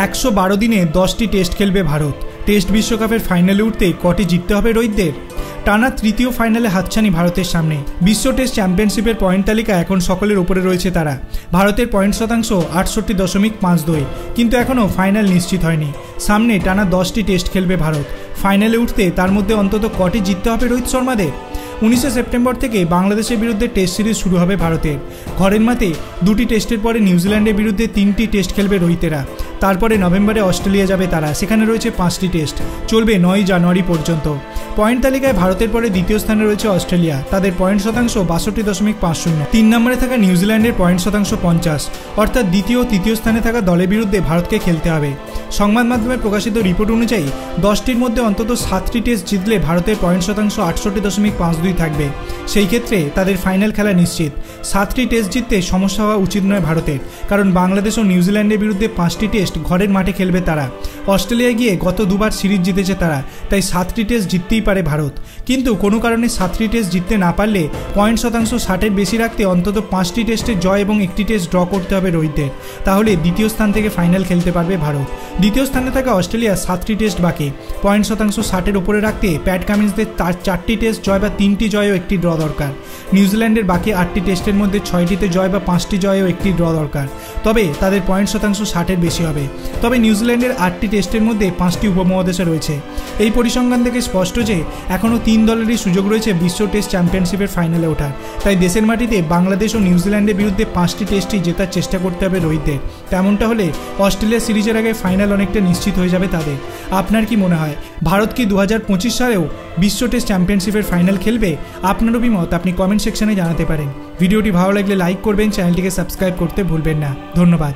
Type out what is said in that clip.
112 দিনে 10টি টেস্ট খেলবে ভারত। টেস্ট বিশ্বকাপের ফাইনালে উঠতে কটি জিততে হবে রোহিতদের? টানা তৃতীয় ফাইনালে হাতছানি ভারতের সামনে। বিশ্ব টেস্ট চ্যাম্পিয়নশিপের পয়েন্ট তালিকা এখন সকলের উপরে রয়েছে তারা। ভারতের পয়েন্ট শতাংশ 68.52, কিন্তু এখনও ফাইনাল নিশ্চিত হয়নি। সামনে টানা 10টি টেস্ট খেলবে ভারত। ফাইনালে উঠতে তার মধ্যে অন্তত কটি জিততে হবে রোহিত শর্মাদের? 19 সেপ্টেম্বর থেকে বাংলাদেশের বিরুদ্ধে টেস্ট সিরিজ শুরু হবে ভারতের। ঘরের মাঠে 2টি টেস্টের পরে নিউজিল্যান্ডের বিরুদ্ধে 3টি টেস্ট খেলবে রোহিতেরা। তারপরে নভেম্বরে অস্ট্রেলিয়া যাবে তারা, সেখানে রয়েছে 5টি টেস্ট, চলবে 9 জানুয়ারি পর্যন্ত। পয়েন্ট তালিকায় ভারতের পরে দ্বিতীয় স্থানে রয়েছে অস্ট্রেলিয়া, তাদের পয়েন্ট শতাংশ 62.50। 3 নম্বরে থাকা নিউজিল্যান্ডের পয়েন্ট শতাংশ 50, অর্থাৎ দ্বিতীয় ও তৃতীয় স্থানে থাকা দলের বিরুদ্ধে ভারতকে খেলতে হবে। সংবাদ মাধ্যমে প্রকাশিত রিপোর্ট অনুযায়ী 10টির মধ্যে অন্তত 7টি টেস্ট জিতলে ভারতের পয়েন্ট শতাংশ 68.52 থাকবে। সেই ক্ষেত্রে তাদের ফাইনাল খেলা নিশ্চিত। 7টি টেস্ট জিততে সমস্যা হওয়া উচিত নয় ভারতের, কারণ বাংলাদেশ ও নিউজিল্যান্ডের বিরুদ্ধে 5টি টেস্ট ঘরের মাঠে খেলবে তারা। অস্ট্রেলিয়ায় গিয়ে গত 2বার সিরিজ জিতেছে তারা, তাই 7টি টেস্ট জিততেই পারে ভারত। কিন্তু কোনো কারণে 7টি টেস্ট জিততে না পারলে পয়েন্ট শতাংশ 60-এর বেশি রাখতে অন্তত 5টি টেস্টে জয় এবং 1টি টেস্ট ড্র করতে হবে রোহিতদের। তাহলে দ্বিতীয় স্থান থেকে ফাইনাল খেলতে পারবে ভারত। দ্বিতীয় স্থানে থাকা অস্ট্রেলিয়া 7টি টেস্ট বাকি। পয়েন্ট শতাংশ 60-এর উপরে রাখতে প্যাট কামিন্সদের 4টি টেস্ট জয় বা 3টি জয় ও 1টি ড্র দরকার। নিউজিল্যান্ডের বাকি 8টি টেস্টের মধ্যে 6টিতে জয় বা 5টি জয় ও 1টি ড্র দরকার, তবে তাদের পয়েন্ট শতাংশ 60-এর বেশি হবে। তবে নিউজিল্যান্ডের 8টি টেস্টের মধ্যে 5টি উপমহাদেশে রয়েছে। এই পরিসংখ্যান থেকে স্পষ্ট যে এখনও 3 দলেরই সুযোগ রয়েছে বিশ্ব টেস্ট চ্যাম্পিয়নশিপের ফাইনালে ওঠার। তাই দেশের মাটিতে বাংলাদেশ ও নিউজিল্যান্ডের বিরুদ্ধে 5টি টেস্টই জেতার চেষ্টা করতে হবে রোহিতদের। তেমনটা হলে অস্ট্রেলিয়া সিরিজের আগে ফাইনাল অনেকটা নিশ্চিত হয়ে যাবে তাদের। আপনার কি মনে হয়, ভারত কি 2025 সালেও বিশ্ব টেস্ট চ্যাম্পিয়নশিপের ফাইনাল খেলবে? আপনার অভিমত আপনি কমেন্ট সেকশনে জানাতে পারেন। ভিডিওটি ভালো লাগলে লাইক করবেন, চ্যানেলটিকে সাবস্ক্রাইব করতে ভুলবেন না। ধন্যবাদ।